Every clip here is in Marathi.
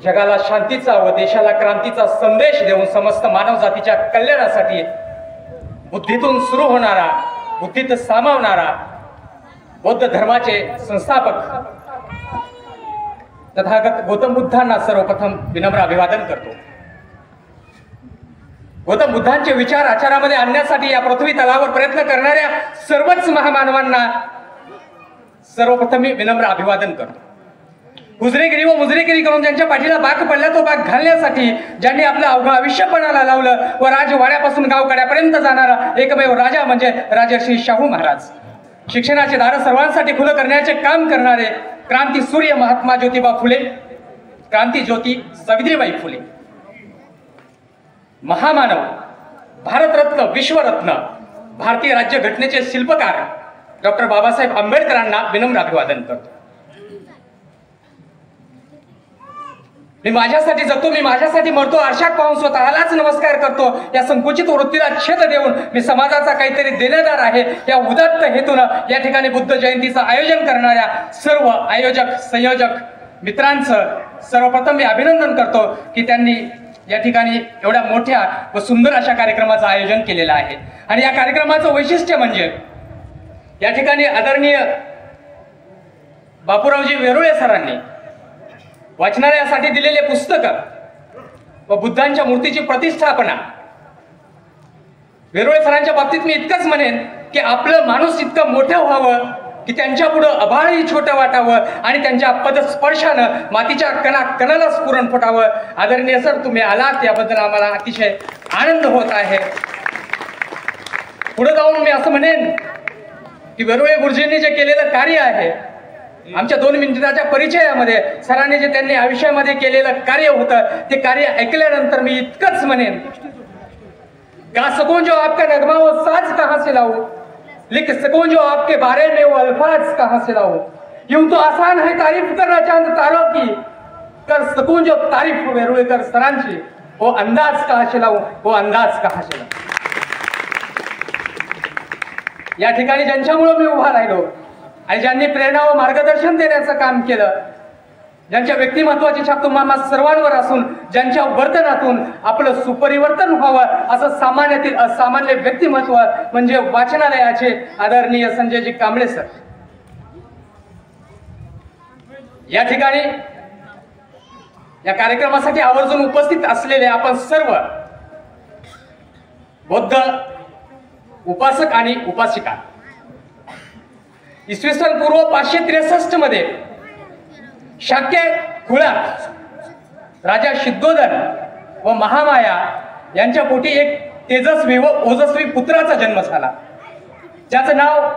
जगाला शांतीचा व देशाला क्रांतीचा संदेश देऊन समस्त मानवजातीच्या कल्याणासाठी बुद्धीतून सुरू होणारा, बुद्धीत सामावणारा बौद्ध धर्माचे संस्थापक तथागत गौतम बुद्धांना सर्वप्रथम विनम्र अभिवादन करतो। गौतम बुद्धांचे विचार आचारामध्ये आणण्यासाठी या पृथ्वी तलावर प्रयत्न करणाऱ्या सर्वच महामानवांना सर्वप्रथम मी विनम्र अभिवादन करतो। हुजरेगिरी व मुजरेगिरी करून ज्यांच्या पाठीला बाक पडला तो बाक घालण्यासाठी ज्यांनी आपलं अवघं आयुष्य पणाला लावलं व राजवाड्यापासून गावकड्यापर्यंत जाणारा एकमेव राजा म्हणजे राजर्षी शाहू महाराज, शिक्षणाचे दार सर्वांसाठी खुलं करण्याचे काम करणारे क्रांती सूर्य महात्मा ज्योतिबा फुले, क्रांती ज्योती सावित्रीबाई फुले, महामानव, भारतरत्न, विश्वरत्न, भारतीय राज्यघटनेचे शिल्पकार डॉक्टर बाबासाहेब आंबेडकरांना विनम्र अभिवादन करतो। मी माझ्यासाठी जगतो, मी माझ्यासाठी मरतो, आरशात पाहून स्वतःलाच नमस्कार करतो। या संकुचित वृत्तीला छेद देऊन मी समाजाचा काहीतरी देणेदार आहे या उदात्त हेतूनं या ठिकाणी बुद्ध जयंतीचं आयोजन करणाऱ्या सर्व आयोजक संयोजक मित्रांचं सर्वप्रथम मी अभिनंदन करतो की त्यांनी या ठिकाणी एवढ्या मोठ्या व सुंदर अशा कार्यक्रमाचं आयोजन केलेलं आहे। आणि या कार्यक्रमाचं वैशिष्ट्य म्हणजे या ठिकाणी आदरणीय बापूरावजी वेरुळे सरांनी वाचनालयासाठी दिलेले पुस्तक व बुद्धांच्या मूर्तीची प्रतिष्ठापना, वेरुळे सरांच्या बाबतीत मी इतकंच म्हणेन की आपलं माणूस इतकं मोठं व्हावं की त्यांच्या पुढं आभाळही छोटं वाटावं आणि त्यांच्या पदस्पर्शानं मातीच्या कणाला स्फुरण फुटावं। आदरणीय सर, तुम्ही आलात याबद्दल आम्हाला अतिशय आनंद होत आहे। पुढे जाऊन मी असं म्हणेन की वेरुळे गुरुजींनी जे केलेलं कार्य आहे, आमच्या 2 मिनिटाच्या परिचयामध्ये सरांनी जे त्यांनी आयुष्यामध्ये केलेलं कार्य होतं ते कार्य ऐकल्यानंतर मी इतकंच म्हणेन, गा सकूं जो आपका नगमा वो साज कहां से लाऊं, लिख सकूं जो आपके बारे में वो अल्फाज कहां से लाऊं, यूं तो आसान है तारीफ करना चांद तारों की, कर सकूं जो तारीफ वेरुळेकर सरांची, वो अंदाज कहां से लाऊं, वो अंदाज कहां से लाऊं। या ठिकाणी ज्यांच्यामुळे मी उभा राहिलो आणि ज्यांनी प्रेरणा व मार्गदर्शन देण्याचं काम केलं, ज्यांच्या व्यक्तिमत्वाची छाप तुम्हा सर्वांवर असून ज्यांच्या वर्तनातून आपलं सुपरिवर्तन व्हावं असं सामान्यातील असामान्य व्यक्तिमत्व म्हणजे वाचनालयाचे आदरणीय संजयजी कांबळे सर। या ठिकाणी या कार्यक्रमासाठी आवर्जून उपस्थित असलेले आपण सर्व बौद्ध उपासक आणि उपासिका, इसवी सन पूर्व 563 मध्ये शाक्य कुळात राजा सिद्धोधन व महामाया यांच्या पोटी एक तेजस्वी व ओजस्वी पुत्राचा जन्म झाला, ज्याचं नाव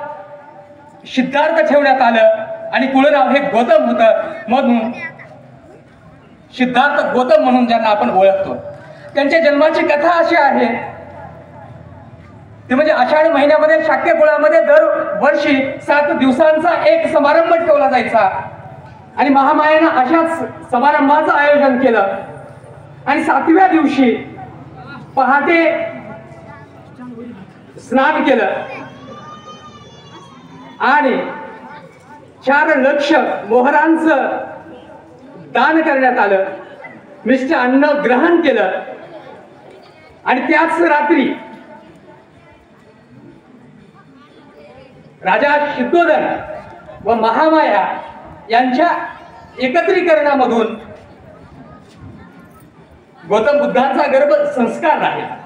सिद्धार्थ ठेवण्यात आलं आणि कुळ नाव हे गौतम होतं, म्हणून सिद्धार्थ गौतम म्हणून ज्यांना आपण ओळखतो। त्यांच्या जन्माची कथा अशी आहे ते म्हणजे आषाढ महिन्यामध्ये शाक्य कुळामध्ये दरवर्षी 7 दिवसांचा एक समारंभ ठेवला जायचा आणि महामायानं अशाच समारंभाचं आयोजन केलं आणि 7व्या दिवशी पहाटे स्नान केलं आणि 4 लक्ष मोहरांचं दान करण्यात आलं, मिष्ट अन्न ग्रहण केलं आणि त्याच रात्री राजा सिद्धोधन व महामाया यांच्या एकत्रीकरणामधून गौतम बुद्धांचा गर्भ संस्कार राहिला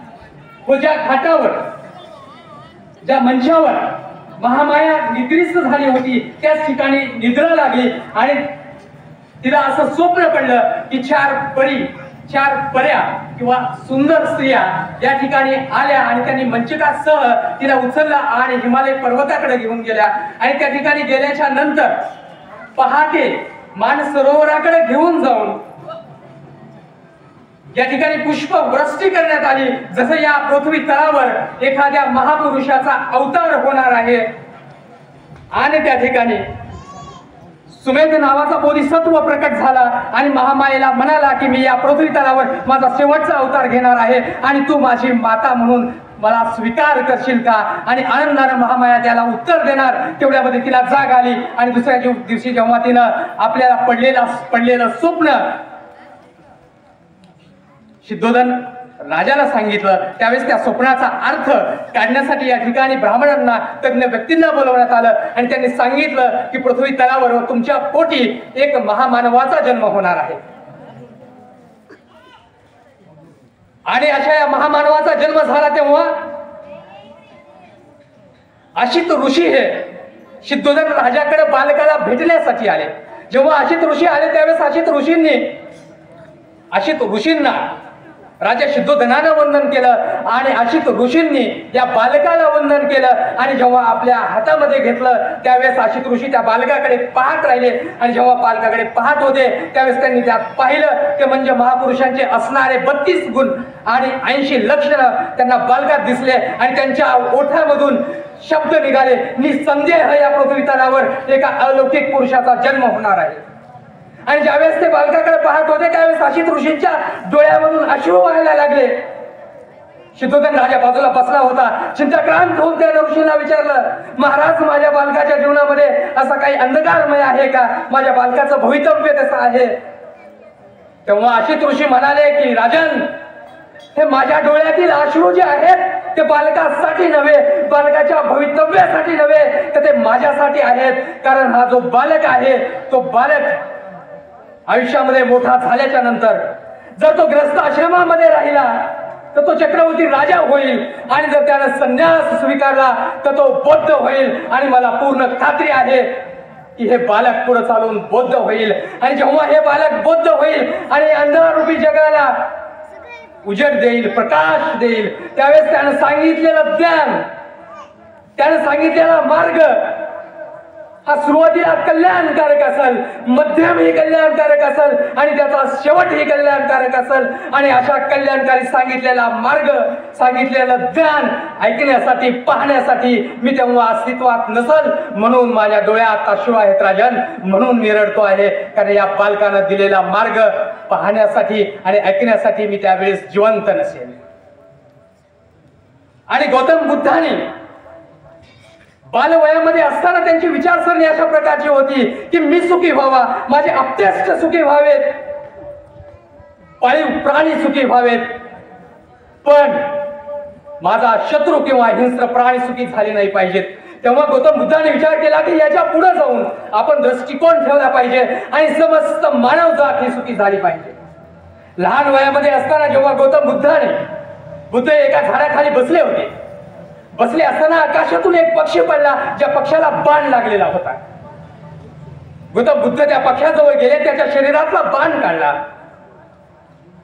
व ज्या घाटावर ज्या मंचावर महामाया निद्रिस्त झाली होती त्याच ठिकाणी निद्रा लागली आणि तिला असं स्वप्न पडलं की 4 पर्या किंवा सुंदर स्त्रिया या ठिकाणी आल्या आणि त्यांनी मंचिकासह तिला उचलला आणि हिमालय पर्वताकडे घेऊन गेल्या आणि त्या ठिकाणी गेल्याच्या नंतर पहाटे मानसरोवराकडे घेऊन जाऊन या ठिकाणी पुष्पवृष्टी करण्यात आली, जसं या पृथ्वी तलावर एखाद्या महापुरुषाचा अवतार होणार आहे। आणि त्या ठिकाणी सुमेध नावाचा बोधिसत्व प्रकट झाला आणि महामायेला म्हणाला की मी या पृथ्वी तलावर माझा शेवटचा अवतार घेणार आहे आणि तू माझी माता म्हणून मला स्वीकार करशील का? आणि आनंदाने महामाया त्याला उत्तर देणार। तेवढ्यामध्ये तिला जाग आली आणि दुसऱ्या दिवशी जेव्हा तिनं आपल्याला पडलेलं स्वप्न सिद्धोधन राजाला सांगितलं, त्यावेळेस त्या स्वप्नाचा अर्थ काढण्यासाठी या ठिकाणी ब्राह्मणांना, तज्ञ व्यक्तींना बोलवण्यात आलं आणि त्यांनी सांगितलं की पृथ्वी तलावर तुमच्या पोटी एक महामानवाचा जन्म होणार आहे. आणि अशा या महामानवाचा जन्म झाला तेव्हा अशित ऋषी हे सिद्धोधन राजाकडे बालकाला भेटण्यासाठी आले. जेव्हा अशित ऋषी आले त्यावेळेस अशित ऋषींना राजा सिद्धोधनानं वंदन केलं आणि अशित ऋषींनी या बालकाला वंदन केलं. आणि जेव्हा आपल्या हातामध्ये घेतलं त्यावेळेस अशित ऋषी त्या बालकाकडे पाहत राहिले आणि जेव्हा बालकाकडे पाहत होते त्यावेळेस त्यांनी त्यात पाहिलं ते म्हणजे महापुरुषांचे असणारे 32 गुण आणि 80 लक्षणं त्यांना बालकात दिसले आणि त्यांच्या ओठामधून शब्द निघाले, निसंदेह या पृथ्वी तलावर एका अलौकिक पुरुषाचा जन्म होणार आहे. आणि ज्यावेळेस ते बालकाकडे पाहत होते त्यावेळेस अशित ऋषींच्या डोळ्यामधून अश्रू व्हायला लागले. सिद्धोधन राजा बाजूला बसला होता. चिंताक्रांत होऊन त्या ऋषींना विचारलं, महाराज माझ्या बालकाच्या जीवनामध्ये असा काही अंधकारमय आहे का? माझ्या बालकाचं भवितव्य कसं आहे? तेव्हा अशित ऋषी म्हणाले की राजन, हे माझ्या डोळ्यातील अश्रू जे आहेत ते बालकासाठी नव्हे, बालकाच्या भवितव्यासाठी नव्हे, तर ते माझ्यासाठी आहेत. कारण हा जो बालक आहे तो बालक आयुष्यामध्ये मोठा झाल्याच्या नंतर जर तो ग्रस्त आश्रमामध्ये राहिला तर तो चक्रवर्ती राजा होईल आणि जर त्याने संन्यास स्वीकारला तर तो बौद्ध होईल. आणि मला पूर्ण खात्री आहे की हे बालक पुढे चालून बौद्ध होईल. आणि जेव्हा हे बालक बौद्ध होईल आणि अंधारूपी जगाला उजेड देईल, प्रकाश देईल, त्यावेळेस त्यानं सांगितलेलं ज्ञान, त्यानं सांगितलेला मार्ग हा सुरुवातीला कल्याणकारक असेल, मध्यमही कल्याणकारक असेल आणि त्याचा शेवटही कल्याणकारक असेल. आणि अशा कल्याणकारी सांगितलेला मार्ग, सांगितलेलं ज्ञान ऐकण्यासाठी, पाहण्यासाठी मी तेव्हा अस्तित्वात नसल, म्हणून माझ्या डोळ्यात अश्रू आहेत राजन, म्हणून मी रडतो आहे. कारण या बालकानं दिलेला मार्ग पाहण्यासाठी आणि ऐकण्यासाठी मी त्यावेळेस जिवंत नसेल. आणि गौतम बुद्धाने बालवयामध्ये असताना त्यांची विचारसरणी अशा प्रकारची होती की मी सुखी व्हावा, माझे आप्तेष्ट सुखी व्हावेत, पाळीव प्राणी सुखी व्हावेत, पण माझा शत्रू किंवा हिंस्र प्राणी सुखी झाले नाही पाहिजेत. तेव्हा गौतम बुद्धाने विचार केला की याच्या पुढे जाऊन आपण दृष्टिकोन ठेवला पाहिजे आणि समस्त मानवजात ही सुखी झाली पाहिजे. लहान वयामध्ये असताना जेव्हा गौतम बुद्ध एका झाडाखाली बसले होते, बसले असताना आकाशातून एक पक्षी पडला, ज्या पक्षाला बाण लागलेला होता. गौतम बुद्ध त्या पक्षाजवळ गेले, त्याच्या शरीरातला बाण काढला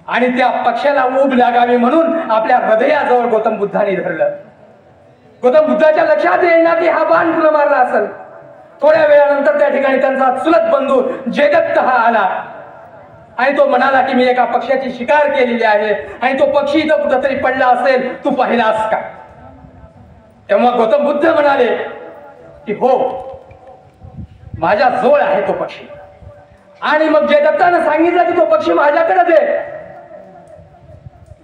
आणि त्या पक्षाला ऊब लागावी म्हणून आपल्या हृदयाजवळ गौतम बुद्धाने धरलं. गौतम बुद्धाच्या लक्षात येईना की हा बाण कुणा मारला असेल. थोड्या वेळानंतर त्या ठिकाणी त्यांचा चुलत बंधू जयदत्त हा आला आणि तो म्हणाला की मी एका पक्षाची शिकार केलेली आहे आणि तो पक्षी इथं कुठंतरी पडला असेल, तू पाहिलास का? तेव्हा गौतम बुद्ध म्हणाले की हो, माझ्या जवळ आहे तो पक्षी. आणि मग जयदत्तानं सांगितलं की तो पक्षी माझ्याकडे दे.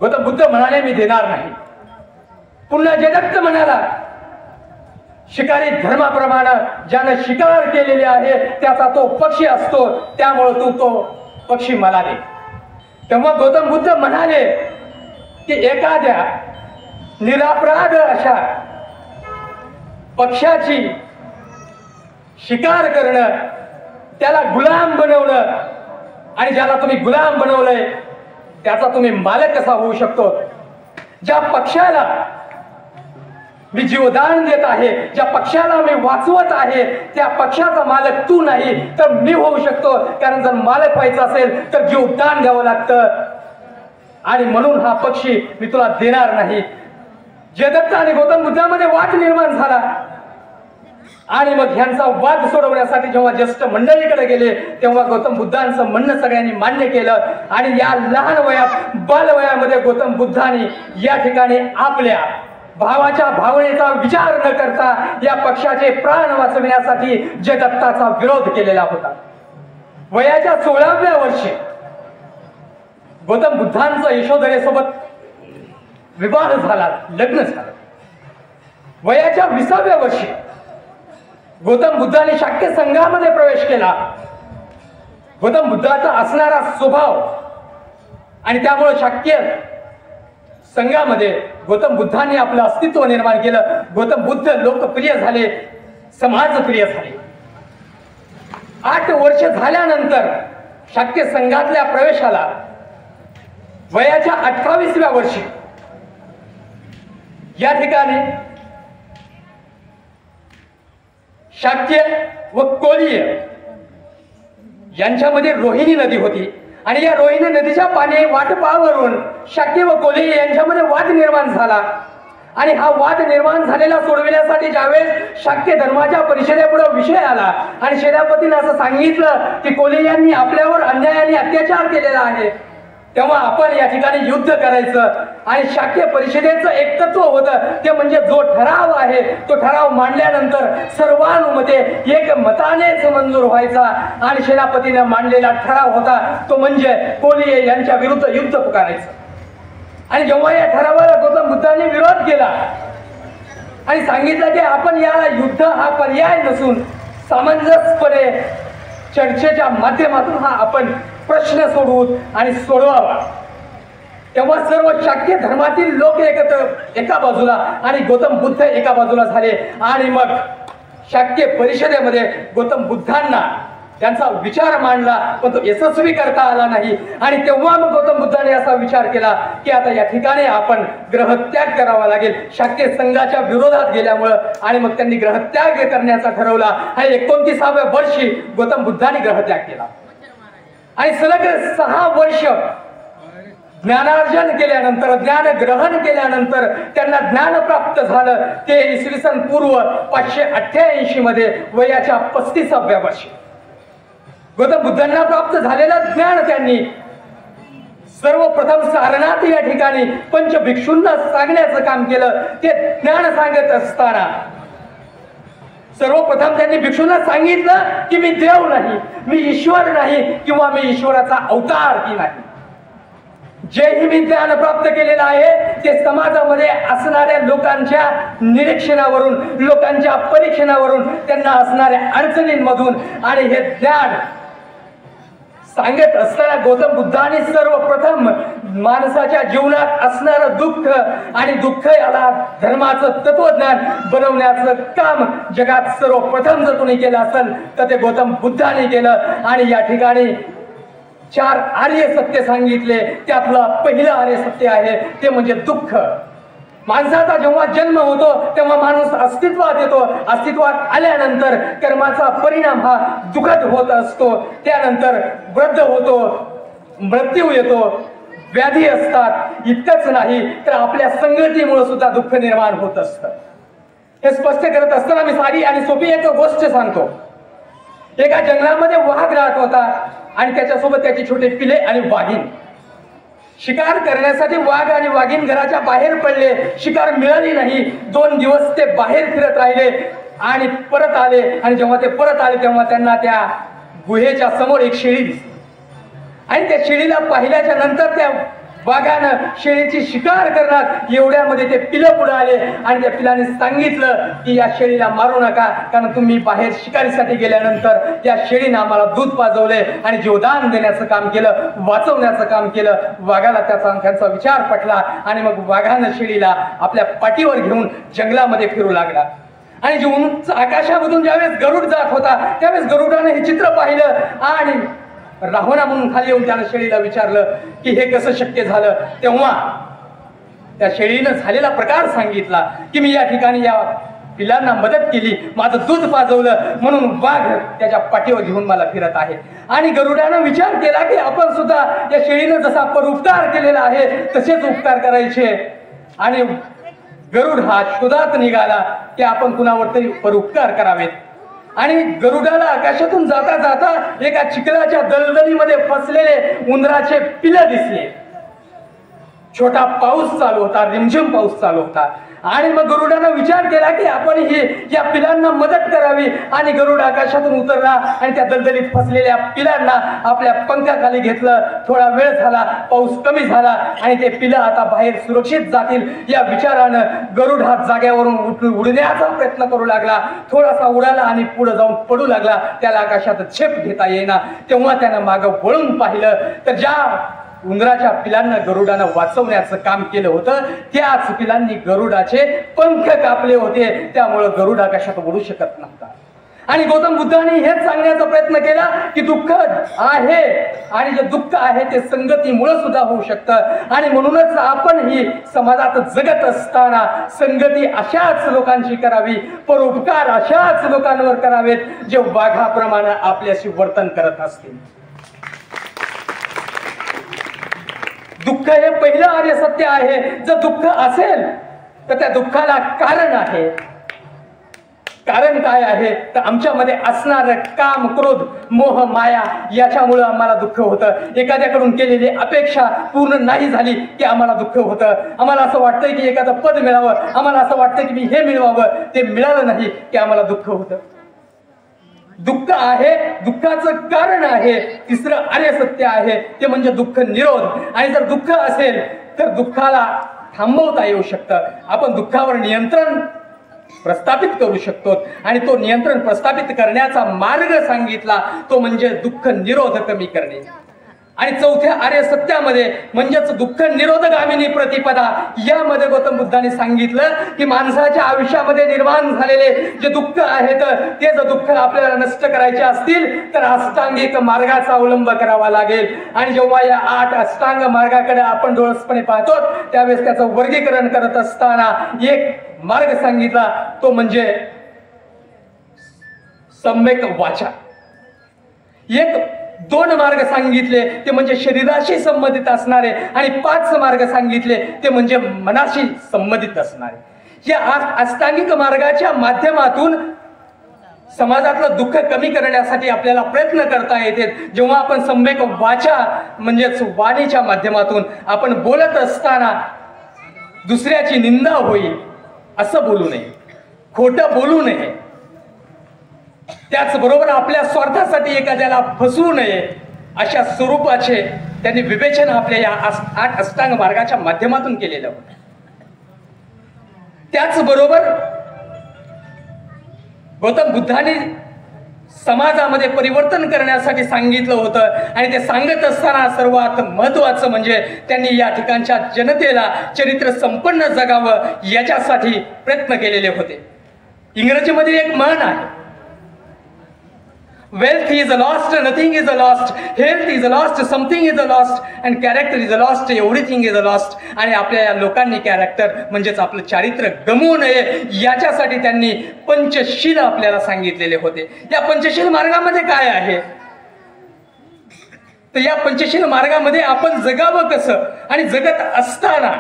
गौतम बुद्ध म्हणाले मी देणार नाही. पुन्हा जयदत्त म्हणाला, शिकारी धर्माप्रमाणे ज्यानं शिकार केलेली आहे त्याचा तो पक्षी असतो, त्यामुळे तू तो पक्षी मला दे. तेव्हा गौतम बुद्ध म्हणाले की एखाद्या निरापराध अशा पक्षाची शिकार करणं, त्याला गुलाम बनवणं आणि ज्याला तुम्ही गुलाम बनवलंय त्याचा तुम्ही मालक कसा होऊ शकतो? ज्या पक्षाला मी जीवदान देत आहे, ज्या पक्षाला मी वाचवत आहे, त्या पक्षाचा मालक तू नाही तर मी होऊ शकतो. कारण जर मालक व्हायचं असेल तर जीवदान द्यावं लागतं आणि म्हणून हा पक्षी मी तुला देणार नाही. जयदत्त आणि गौतम बुद्धामध्ये वाद निर्माण झाला आणि मग ह्यांचा वाद सोडवण्यासाठी जेव्हा ज्येष्ठ मंडळीकडे गेले तेव्हा गौतम बुद्धांचं म्हणणं सगळ्यांनी मान्य केलं. आणि या लहान वयात, बालवयामध्ये गौतम बुद्धांनी या ठिकाणी आपल्या भावाच्या भावनेचा विचार न करता या पक्षाचे प्राण वाचविण्यासाठी जयदत्ताचा विरोध केलेला होता. वयाच्या 16व्या वर्षी गौतम बुद्धांचं यशोधरेसोबत विवाह झाला, लग्न झालं. वयाच्या 20व्या वर्षी गौतम बुद्धाने शाक्य संघामध्ये प्रवेश केला. गौतम बुद्धाचा असणारा स्वभाव आणि त्यामुळे शाक्य संघामध्ये गौतम बुद्धांनी आपलं अस्तित्व निर्माण केलं. गौतम बुद्ध लोकप्रिय झाले, समाजप्रिय झाले. 8 वर्ष झाल्यानंतर शाक्य संघातल्या प्रवेशाला वयाच्या 28व्या वर्षी या ठिकाणी शाक्य व कोलीय यांच्यामध्ये रोहिणी नदी होती आणि या रोहिणी नदीच्या पाणी वाटपावरून शाक्य व कोलीय यांच्यामध्ये वाद निर्माण झाला. आणि हा वाद निर्माण झालेला सोडविण्यासाठी ज्यावेळेस शाक्य धर्माच्या परिषदेपुढे विषय आला आणि सेनापतीने असं सांगितलं की कोलीयांनी आपल्यावर अन्यायाने अत्याचार केलेला आहे, तेव्हा आपण या ठिकाणी युद्ध करायचं. आणि शाक्य परिषदेचं एक तत्व होतं ते म्हणजे जो ठराव आहे तो ठराव मांडल्यानंतर सर्वानुमते एक मतानेच मंजूर व्हायचा. आणि सेनापतीने मांडलेला ठराव होता तो म्हणजे कोलीय यांच्या विरुद्ध युद्ध पुकारायचं. आणि जेव्हा या ठरावाला गौतम बुद्धांनी विरोध केला आणि सांगितलं की आपण या युद्ध हा पर्याय नसून सामंजस्यपणे चर्चेच्या माध्यमातून हा आपण प्रश्न सोडवू आणि सोडवावा, तेव्हा सर्व शाक्य धर्मातील लोक एकत्र एका बाजूला आणि गौतम बुद्ध एका बाजूला झाले. आणि मग शाक्य परिषदेमध्ये गौतम बुद्धांना त्यांचा विचार मांडला पण तो यशस्वी करता आला नाही. आणि तेव्हा मग गौतम बुद्धाने असा विचार केला की आता या ठिकाणी आपण ग्रहत्याग करावा लागेल. शाक्य संघाच्या विरोधात गेल्यामुळं आणि मग त्यांनी ग्रहत्याग करण्याचा ठरवला. आणि 29व्या वर्षी गौतम बुद्धांनी ग्रहत्याग केला. आणि सलग 6 वर्ष ज्ञानार्जन केल्यानंतर ज्ञान ग्रहण केल्यानंतर त्यांना ज्ञान प्राप्त झालं. ते इसवी सन पूर्व 588 मध्ये वयाच्या 35व्या वर्षी गौतम बुद्धांना प्राप्त झालेलं ज्ञान त्यांनी सर्वप्रथम सारनाथ या ठिकाणी पंचभिक्षूंना सांगण्याचं काम केलं. ते ज्ञान सांगत असताना सर्वप्रथम त्यांनी भिक्षूंना सांगितलं की मी देव नाही, मी ईश्वर नाही किंवा मी ईश्वराचा अवतार की नाही. जेही मी ज्ञान प्राप्त केलेलं आहे ते समाजामध्ये असणाऱ्या लोकांच्या निरीक्षणावरून, लोकांच्या परीक्षणावरून, त्यांना असणाऱ्या अडचणींमधून आणि हे ज्ञान सांगत असताना गौतम बुद्धांनी सर्वप्रथम माणसाच्या जीवनात असणारं दुःख आणि दुःख याला धर्माचं तत्वज्ञान बनवण्याचं काम जगात सर्वप्रथम जर कोणी केलं असेल तर ते गौतम बुद्धांनी केलं. आणि या ठिकाणी 4 आर्य सत्य सांगितले. त्यातलं पहिलं आर्य सत्य आहे ते म्हणजे दुःख. माणसाचा जेव्हा जन्म होतो तेव्हा माणूस अस्तित्वात येतो. अस्तित्वात आल्यानंतर कर्माचा परिणाम हा दुःखद होत असतो. त्यानंतर वृद्ध होतो, मृत्यू येतो, व्याधी असतात. इतकंच नाही तर आपल्या संगतीमुळे सुद्धा दुःख निर्माण होत असतं. हे स्पष्ट करत असताना मी साधी आणि सोपी एक गोष्ट सांगतो. एका जंगलामध्ये वाघ राहत होता आणि त्याच्यासोबत त्याची छोटे पिले आणि वाघीण. शिकार करण्यासाठी वाघ आणि वाघीण घराच्या बाहेर पडले. शिकार मिळाली नाही. 2 दिवस ते बाहेर फिरत राहिले आणि परत आले. आणि जेव्हा ते परत आले तेव्हा त्यांना त्या गुहेच्या समोर एक शेळी दिसली. आणि त्या शेळीला पाहिल्याच्या नंतर त्या वाघानं शेळीची शिकार करणार एवढ्यामध्ये ते पिलं पुढे आले आणि त्या पिलाने सांगितलं की या शेळीला मारू नका, कारण तुम्ही बाहेर शिकारीसाठी गेल्यानंतर या शेळीनं आम्हाला दूध पाजवले आणि जीवदान देण्याचं काम केलं, वाचवण्याचं काम केलं. वाघाला त्यांचा विचार पटला आणि मग वाघानं शेळीला आपल्या पाठीवर घेऊन जंगलामध्ये फिरू लागला. आणि उंच आकाशामधून ज्यावेळेस गरुड जात होता त्यावेळेस गरुडाने हे चित्र पाहिलं आणि राहुणा म्हणून खाली येऊन त्यानं शेळीला विचारलं की हे कसं शक्य झालं. तेव्हा त्या शेळीनं झालेला प्रकार सांगितला की मी या ठिकाणी या पिलांना मदत केली, माझं दूध पाजवलं म्हणून वाघ त्याच्या पाठीवर घेऊन मला फिरत आहे. आणि गरुडानं विचार केला की आपण सुद्धा या शेळीनं जसा परोपकार केलेला आहे तसेच उपकार करायचे. आणि गरुड हा शोधात निघाला की आपण कुणावर तरी परोपकार करावेत. आणि गरुडाला आकाशातून जाता जाता एका चिखलाच्या दलदलीमध्ये फसलेले उंदराचे पिलं दिसले. छोटा पाऊस चालू होता, रिमझिम पाऊस चालू होता. आणि मग गरुडानं विचार केला की आपण या पिलांना मदत करावी. आणि गरुड आकाशातून उतरला आणि त्या दलदलीत फसलेल्या पिलांना आपल्या पंखाखाली घेतलं. थोडा वेळ झाला, पाऊस कमी झाला आणि ते पिलं आता बाहेर सुरक्षित जातील या विचारानं गरुड हा जाग्यावरून उडण्याचा प्रयत्न करू लागला. थोडासा उडाला आणि पुढे जाऊन पडू लागला. त्याला आकाशात झेप घेता येईना. तेव्हा त्यानं मागं वळून पाहिलं तर ज्या उंदराच्या पिलांना गरुडानं वाचवण्याचं काम केलं होतं, त्याच पिलांनी गरुडाचे पंख कापले होते, त्यामुळे गरुडा कशात उडू शकत नव्हता. आणि गौतम बुद्धांनी हेच सांगण्याचा प्रयत्न केला की दुःख आहे आणि जे दुःख आहे ते संगतीमुळे सुद्धा होऊ शकतं. आणि म्हणूनच आपण ही समाजात जगत असताना संगती अशाच लोकांची करावी, परोपकार अशाच लोकांवर करावेत जे वाघाप्रमाणे आपल्याशी वर्तन करत असतील. दुःख हे पहिलं आर्य सत्य आहे. जर दुःख असेल तर त्या दुःखाला कारण आहे. कारण काय आहे तर आमच्यामध्ये असणार काम, क्रोध, मोह, माया याच्यामुळे आम्हाला दुःख होतं. एखाद्याकडून केलेली अपेक्षा पूर्ण नाही झाली की आम्हाला दुःख होतं. आम्हाला असं वाटतंय की एखादं पद मिळावं, आम्हाला असं वाटतंय की मी हे मिळवावं, ते मिळालं नाही की आम्हाला दुःख होतं. दुःख आहे, दुःखाचं कारण आहे. तिसरं आर्य सत्य आहे ते म्हणजे दुःख निरोध. आणि जर दुःख असेल तर दुःखाला थांबवता येऊ शकतं. आपण दुःखावर नियंत्रण प्रस्थापित करू शकतो. आणि तो नियंत्रण प्रस्थापित करण्याचा मार्ग सांगितला तो म्हणजे दुःख निरोध कमी करणे. आणि चौथ्या आर्य सत्यामध्ये म्हणजेच दुःख निरोधगामिनी प्रतिपदा यामध्ये गौतम बुद्धांनी सांगितलं की माणसाच्या आयुष्यामध्ये निर्माण झालेले जे दुःख आहेत ते जर दुःख आपल्याला नष्ट करायचे असतील तर अष्टांगिक मार्गाचा अवलंब करावा लागेल. आणि जेव्हा या 8 अष्टांग मार्गाकडे आपण डोळसपणे पाहतो त्यावेळेस त्याचं वर्गीकरण करत असताना एक मार्ग सांगितला तो म्हणजे सम्यक वाचा. 2 मार्ग सांगितले ते म्हणजे शरीराशी संबंधित असणारे आणि 5 मार्ग सांगितले ते म्हणजे मनाशी संबंधित असणारे. या अष्टांगिक मार्गाच्या माध्यमातून समाजातलं दुःख कमी करण्यासाठी आपल्याला प्रयत्न करता येते. जेव्हा आपण सम्यक वाचा म्हणजेच वाणीच्या माध्यमातून आपण बोलत असताना दुसऱ्याची निंदा होईल असं बोलू नये, खोटं बोलू नये, त्याचबरोबर आपल्या स्वार्थासाठी एखाद्याला फसवू नये, अशा स्वरूपाचे त्यांनी विवेचन आपल्या या 8 अष्टांग मार्गाच्या माध्यमातून केलेलं होतं. त्याचबरोबर गौतम बुद्धांनी समाजामध्ये परिवर्तन करण्यासाठी सांगितलं होतं. आणि ते सांगत असताना सर्वात महत्वाचं म्हणजे त्यांनी या ठिकाणच्या जनतेला चरित्र संपन्न जगावं याच्यासाठी प्रयत्न केलेले होते. इंग्रजीमध्ये एक म्हण आहे, wealth is lost, nothing is lost, health is lost, something is lost, and character is lost, everything is lost. आणि आपल्या या लोकांनी कॅरेक्टर म्हणजेच आपलं चारित्र्य गमवू नये याच्यासाठी त्यांनी पंचशील आपल्याला सांगितलेले होते. या पंचशील मार्गामध्ये काय आहे तर या पंचशील मार्गामध्ये आपण जगावं कसं आणि जगत असताना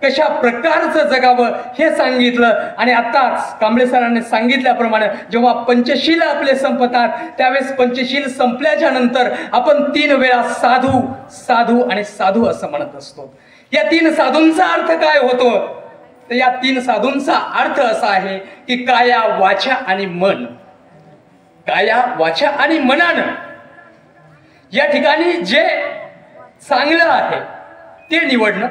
कशा प्रकारचं जगावं हे सांगितलं. आणि आताच कांबळे सरांनी सांगितल्याप्रमाणे जेव्हा पंचशील आपले संपतात त्यावेळेस पंचशील संपल्याच्या नंतर आपण 3 वेळा साधू साधू आणि साधू असं म्हणत असतो. या 3 साधूंचा अर्थ काय होतो तर या 3 साधूंचा अर्थ असा आहे की काया, वाचा आणि मन. काया, वाचा आणि मनानं या ठिकाणी जे चांगलं आहे ते निवडणं,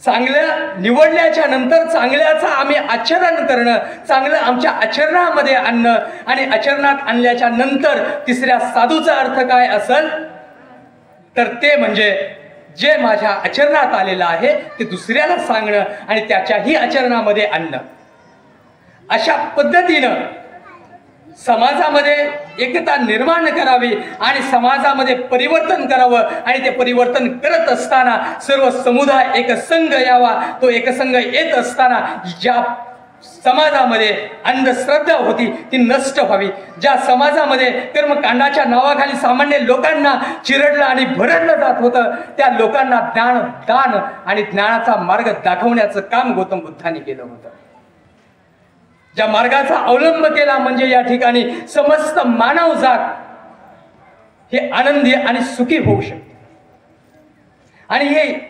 चांगलं निवडल्याच्या नंतर चांगल्याचं आम्ही आचरण करणं, चांगलं आमच्या आचरणामध्ये आणणं. आणि आचरणात आणल्याच्या नंतर तिसऱ्या साधूचा अर्थ काय असेल तर ते म्हणजे जे माझ्या आचरणात आलेलं आहे ते दुसऱ्याला सांगणं आणि त्याच्याही आचरणामध्ये आणणं. अशा पद्धतीनं समाजामध्ये एकता निर्माण करावी आणि समाजामध्ये परिवर्तन करावं. आणि ते परिवर्तन करत असताना सर्व समुदाय एकसंघ यावा. तो एकसंघ येत असताना ज्या समाजामध्ये अंधश्रद्धा होती ती नष्ट व्हावी. ज्या समाजामध्ये कर्मकांडाच्या नावाखाली सामान्य लोकांना चिरडलं आणि भरडलं जात होतं त्या लोकांना ज्ञान, दान आणि ज्ञानाचा मार्ग दाखवण्याचं काम गौतम बुद्धांनी केलं होतं. ज्या मार्गाचा अवलंब केला म्हणजे या ठिकाणी समस्त मानवजात हे आनंदी आणि सुखी होऊ शकते. आणि हे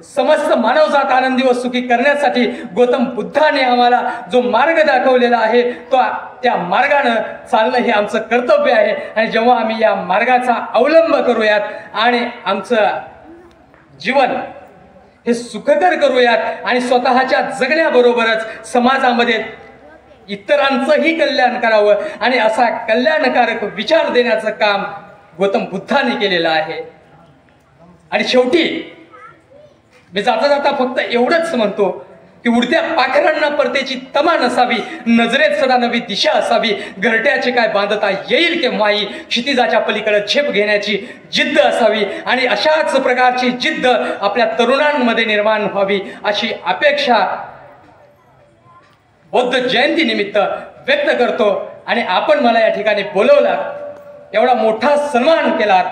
समस्त मानवजात आनंदी व सुखी करण्यासाठी गौतम बुद्धाने आम्हाला जो मार्ग दाखवलेला आहे तो त्या मार्गाने चालणं हे आमचं कर्तव्य आहे. आणि जेव्हा आम्ही या मार्गाचा अवलंब करूयात आणि आमचं जीवन हे सुखकर करूयात आणि स्वतःच्या जगण्याबरोबरच समाजामध्ये इतरांचंही कल्याण करावं आणि असा कल्याणकारक विचार देण्याचं काम गौतम बुद्धांनी केलेलं आहे. आणि शेवटी मी जाता जाता फक्त एवढंच म्हणतो की उडत्या पाखरांना परतेची तमा नसावी, नजरेत सदा नवी दिशा असावी, घरट्याचे काय बांधता येईल केव्हाही, क्षितिजाच्या पलीकडे झेप घेण्याची जिद्द असावी आणि अशाच प्रकारची जिद्द आपल्या तरुणांमध्ये निर्माण व्हावी अशी अपेक्षा बौद्ध जयंती निमित्त व्यक्त करतो. आणि आपण मला या ठिकाणी बोलवलात, एवढा मोठा सन्मान केलात,